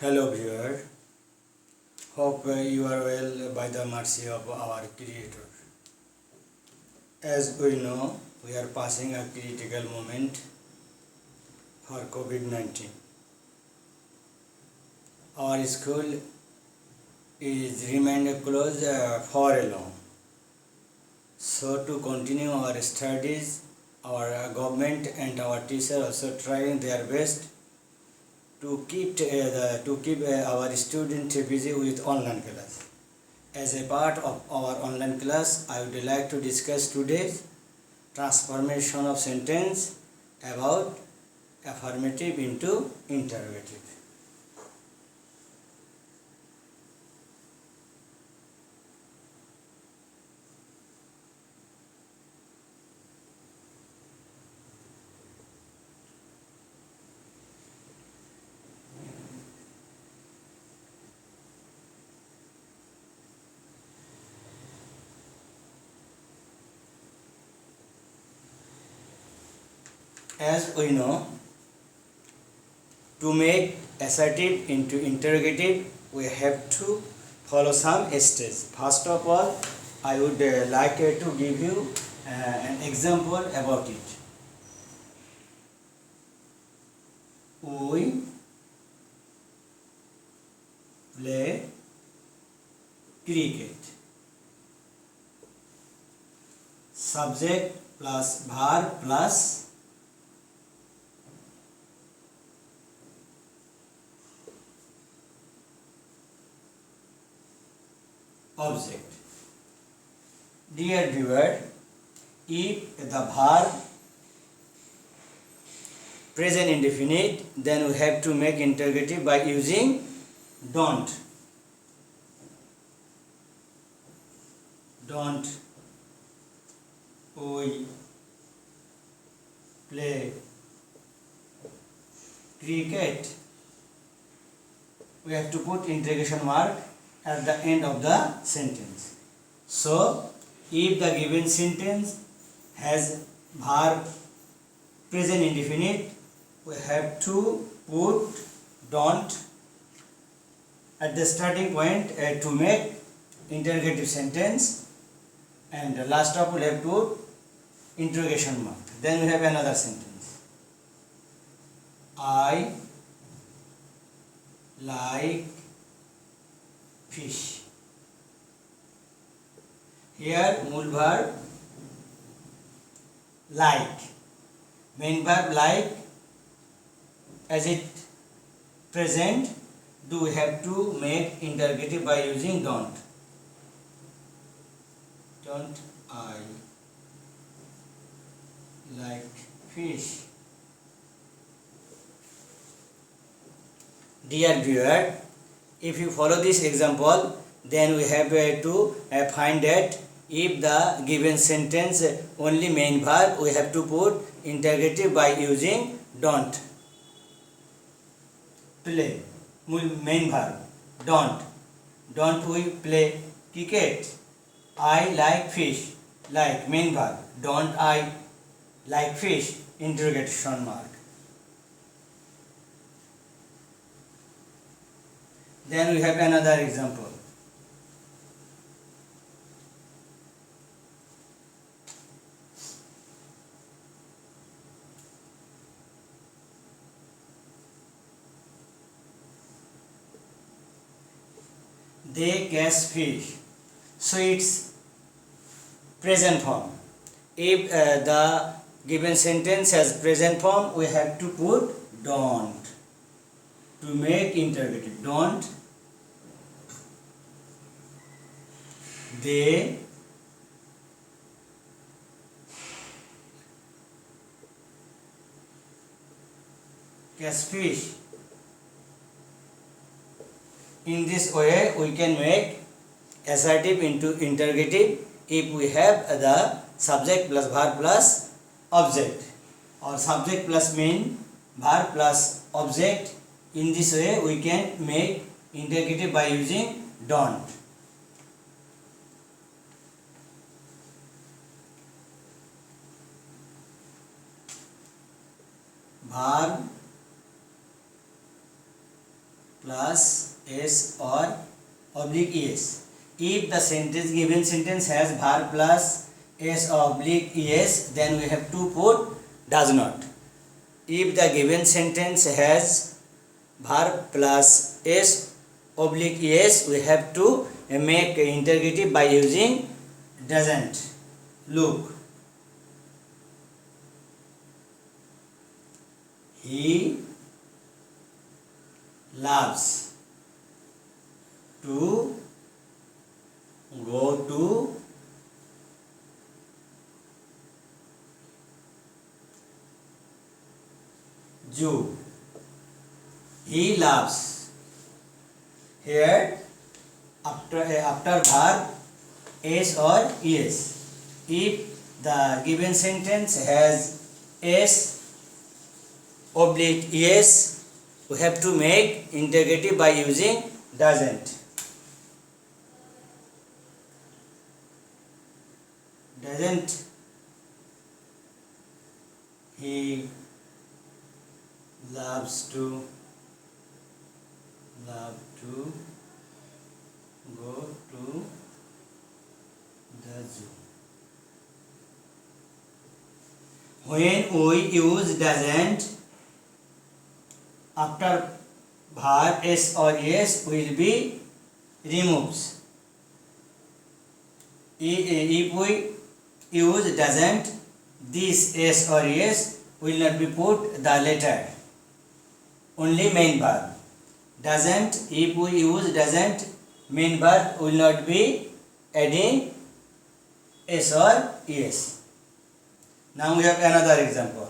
Hello viewer, hope you are well by the mercy of our Creator. As we know, we are passing a critical moment for COVID-19. Our school is remained closed for a long. So to continue our studies, our government and our teachers also trying their best to keep our student busy with online class. As a part of our online class, I would like to discuss today's transformation of sentence about affirmative into interrogative. As we know, to make assertive into interrogative, we have to follow some steps. First of all, I would like to give you an example about it. We play cricket. Subject plus verb plus object. Dear viewer, if the verb present indefinite, then we have to make interrogative by using don't. Don't we play cricket? We have to put interrogation mark at the end of the sentence. So, if the given sentence has verb present indefinite, we have to put don't at the starting point to make interrogative sentence, and the last of we have to put interrogation mark. Then we have another sentence. I like fish. Here mool verb like, main verb like, as it present, do we have to make interrogative by using don't. Don't I like fish? Dear viewer, if you follow this example, then we have to find that if the given sentence only main verb, we have to put interrogative by using don't. Play, main verb, don't. Don't we play cricket? I like fish, like, main verb. Don't I like fish? Interrogation mark. Then we have another example. They catch fish. So it's present form. If the given sentence has present form, we have to put don't to make interrogative. Don't they catch fish? In this way, we can make assertive into interrogative if we have the subject plus verb plus object, or subject plus main verb plus object. In this way, we can make interrogative by using don't. Verb plus s or oblique es. If the sentence given sentence has verb plus s oblique es, then we have to put does not. If the given sentence has verb plus s oblique es, we have to make interrogative by using doesn't. Look, he loves to go to zoo. He loves. Here after verb s or es. If the given sentence has s oblique es, we have to make interrogative by using doesn't. Doesn't he loves to go to the zoo. When we use doesn't after verb s or es, will be removes. If we use doesn't, this s or es will not be put the letter, only main verb. Doesn't, if we use doesn't, main verb will not be adding s or es. Now we have another example.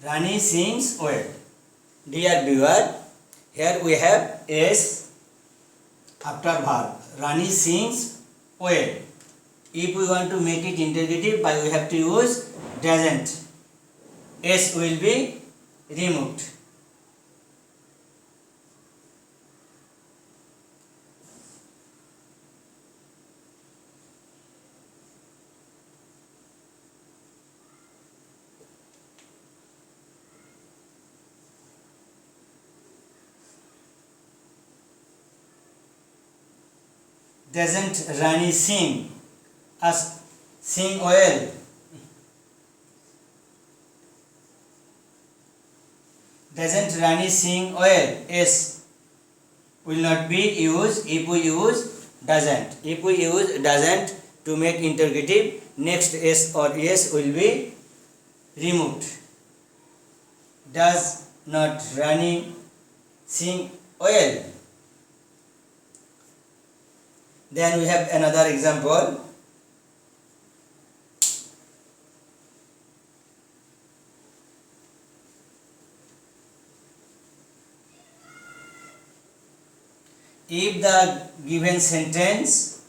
Rani sings well. Dear viewer, here we have s after verb. Rani sings well. If we want to make it interrogative, we have to use doesn't. S will be removed. Doesn't Rani sing? Sing well. Doesn't Rani sing well? S will not be used if we use doesn't. If we use doesn't to make interrogative, next s or es will be removed. Does not Rani sing well? Then we have another example. If the given sentence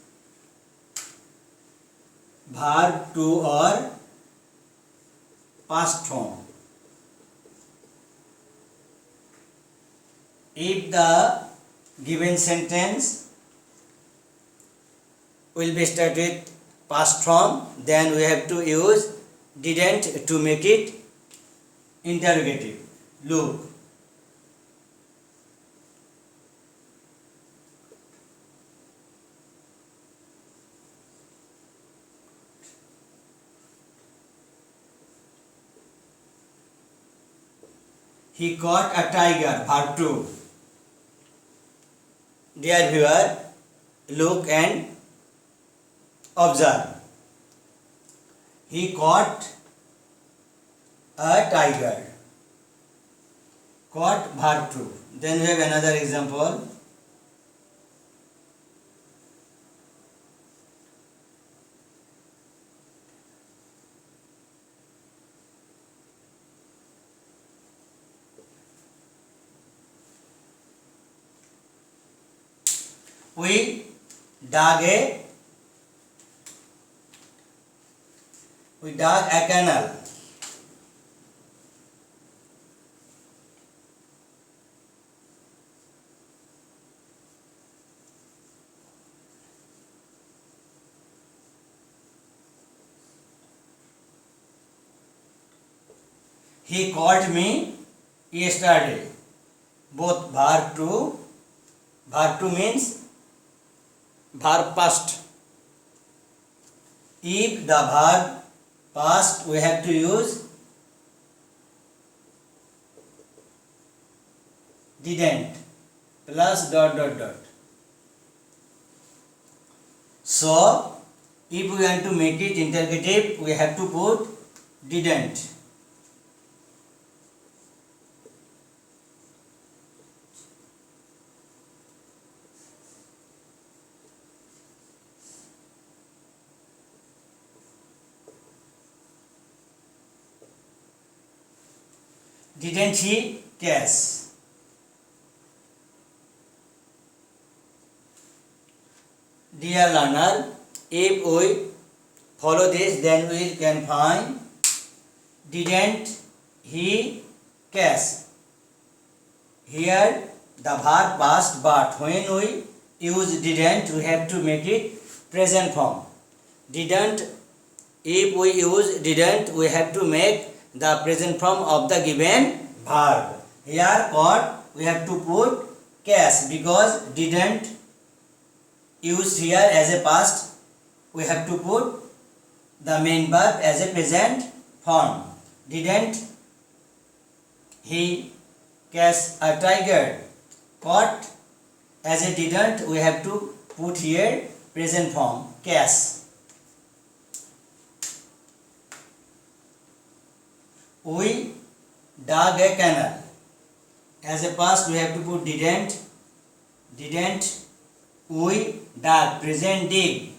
verb to or past form, if the given sentence will be started with past form, then we have to use didn't to make it interrogative. Look, he caught a tiger. Verb 2. Dear viewer, look and observe. He caught a tiger. Caught verb 2. Then we have another example. We dug a canal. He called me yesterday. Both verb to means verb past. If the verb past, we have to use didn't plus dot dot dot. So if we want to make it interrogative, we have to put didn't. Didn't he catch? Dear learner, if we follow this, then we can find didn't he catch. Here the verb past, but when we use didn't, we have to make it present form. Didn't, if we use didn't, we have to make the present form of the given verb. Here what we have to put catch, because didn't used here as a past, we have to put the main verb as a present form. Didn't he catch a tiger? Caught as a didn't, we have to put here present form catch. We dug a canal. As a past, we have to put didn't. Didn't we dug, present dig.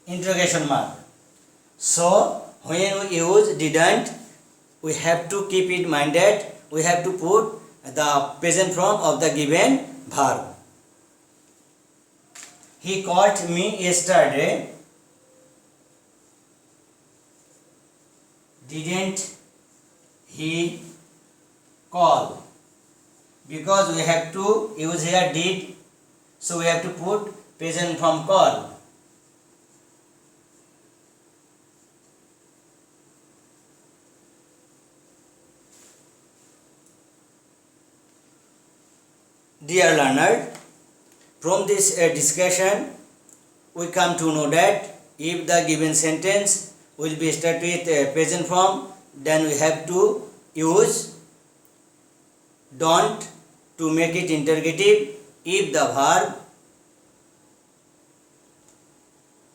Interrogation mark. So when we use didn't, we have to keep in mind that we have to put the present form of the given verb. He called me yesterday. Didn't he call? Because we have to use here did, so we have to put present form call. Dear learner, from this discussion, we come to know that if the given sentence will be started with present form, then we have to use don't to make it interrogative. If the verb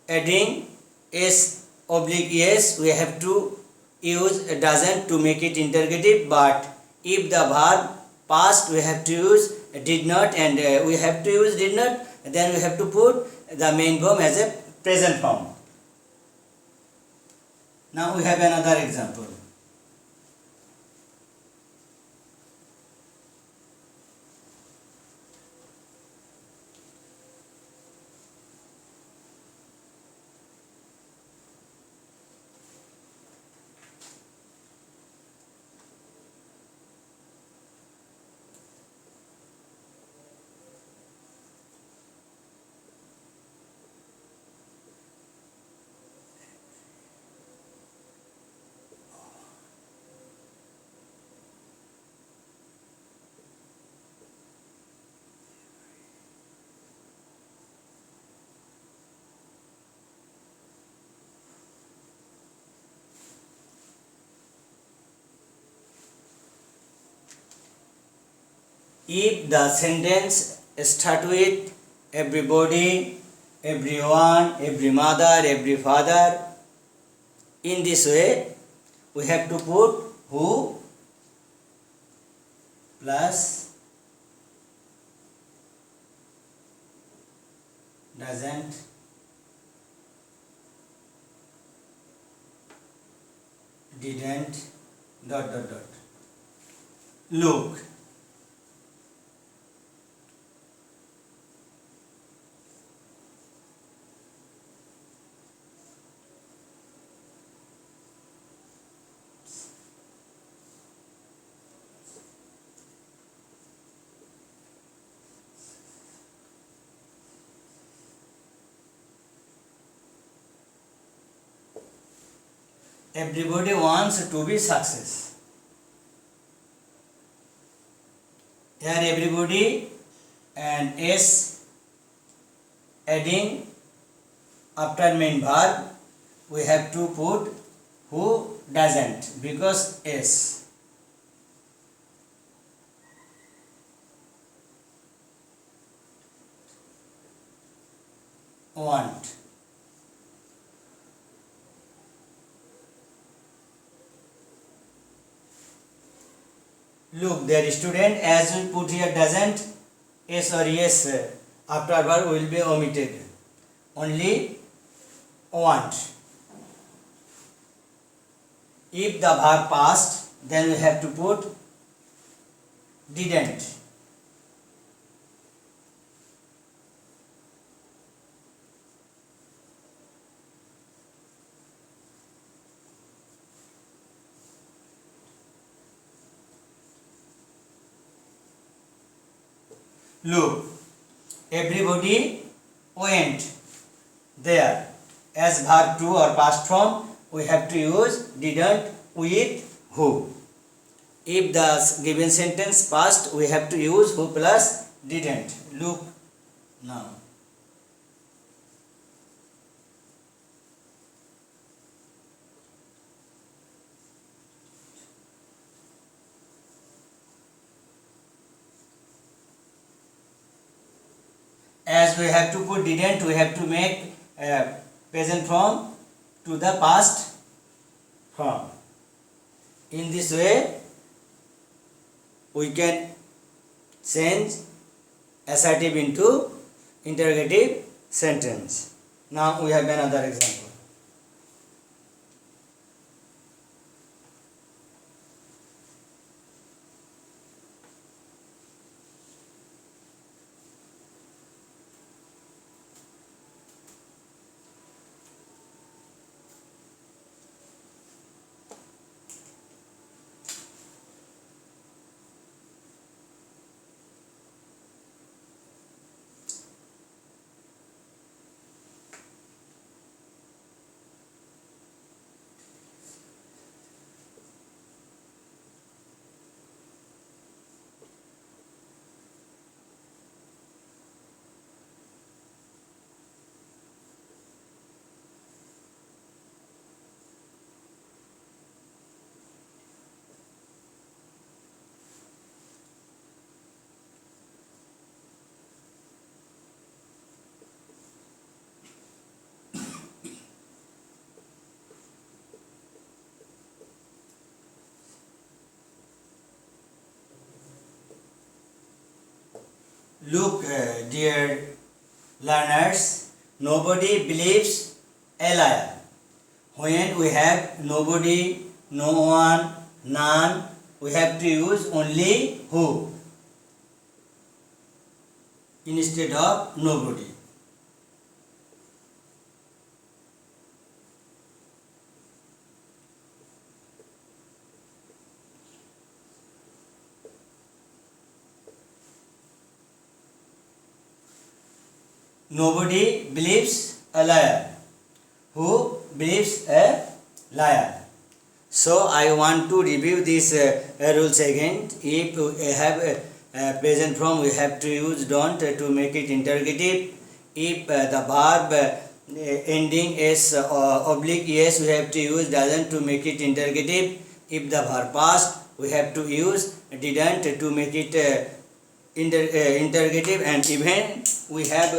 adding s oblique yes, we have to use doesn't to make it interrogative. But if the verb past, we have to use did not, and we have to use did not, then we have to put the main form as a present form. Now we have another example. If the sentence start with everybody, everyone, every mother, every father, in this way we have to put who plus doesn't didn't dot dot dot. Look, Everybody wants to be success. Here everybody and S adding after main verb, we have to put who doesn't, because S. Want. Look, their student, as we put here doesn't, S or yes after verb will be omitted. Only want. If the verb past, then we have to put didn't. Look, everybody went there. As verb 2 or past form, we have to use didn't with who. If the given sentence past, we have to use who plus didn't. Look now. As we have to put didn't, we have to make present form to the past form. In this way, we can change assertive into interrogative sentence. Now we have another example. Look, dear learners, nobody believes a liar. When we have nobody, no one, none, we have to use only who instead of nobody. Nobody believes a liar. Who believes a liar? So I want to review these rules again. If we have a present form, we have to use don't to make it interrogative. If the verb ending s oblique yes, we have to use doesn't to make it interrogative. If the verb past, we have to use didn't to make it interrogative. And even we have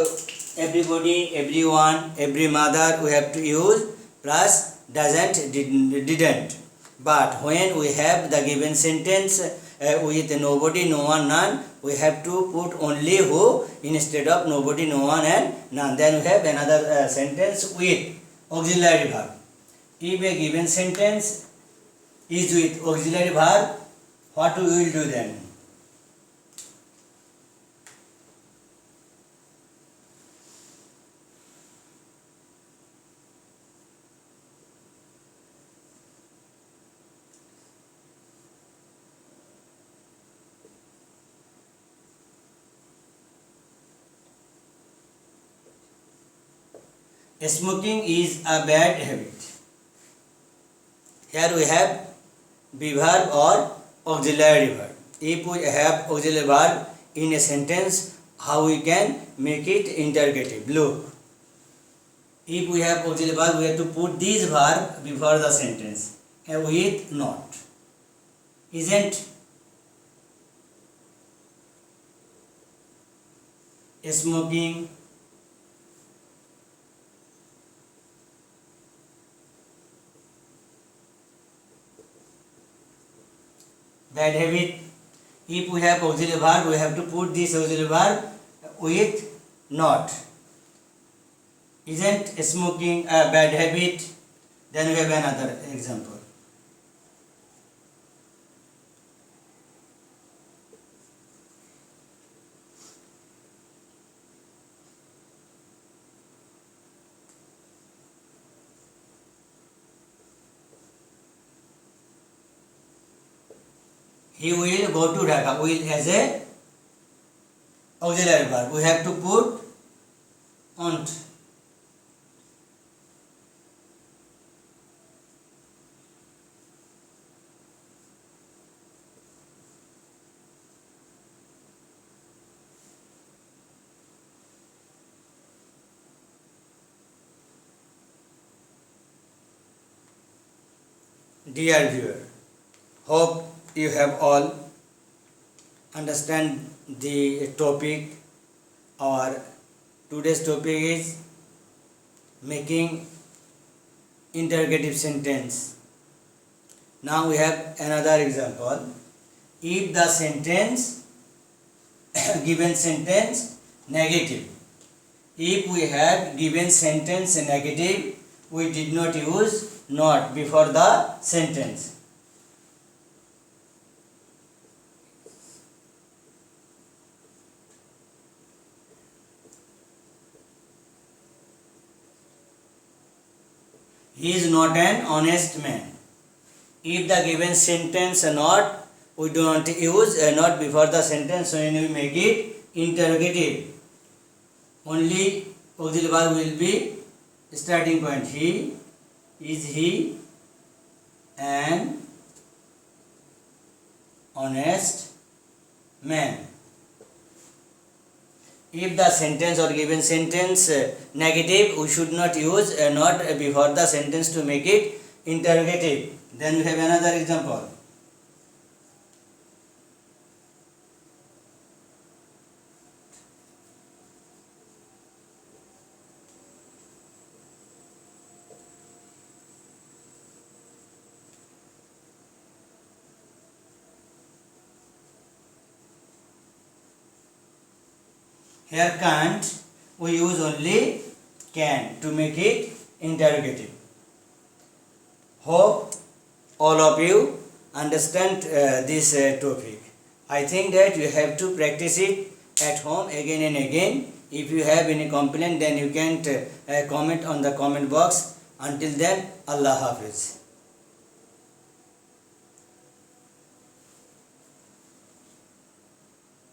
everybody, everyone, every mother, we have to use plus doesn't, didn't. But when we have the given sentence with nobody, no one, none, we have to put only who instead of nobody, no one and none. Then we have another sentence with auxiliary verb. If a given sentence is with auxiliary verb, what we will do then? Smoking is a bad habit. Here we have be verb or auxiliary verb. If we have auxiliary verb in a sentence, how we can make it interrogative? Look, if we have auxiliary verb, we have to put this verb before the sentence with not. Isn't smoking, bad habit? If we have auxiliary verb, we have to put this auxiliary verb with not. Isn't smoking a bad habit? Then we have another example. He will go to Dhaka. Will as a auxiliary verb. We have to put won't. Dear viewer, hope you have all understand the topic. Our today's topic is making interrogative sentence. Now we have another example. If the sentence given sentence negative, if we had given sentence negative, we did not use not before the sentence. He is not an honest man. If the given sentence not, we do not use not before the sentence, so when we make it interrogative, only auxiliary verb will be starting point. Is he an honest man? If the sentence or given sentence negative, we should not use not before the sentence to make it interrogative. Then we have another example. Here can't, we use only can to make it interrogative. Hope all of you understand this topic. I think that you have to practice it at home again and again. If you have any complaint, then you can comment on the comment box. Until then, Allah Hafiz.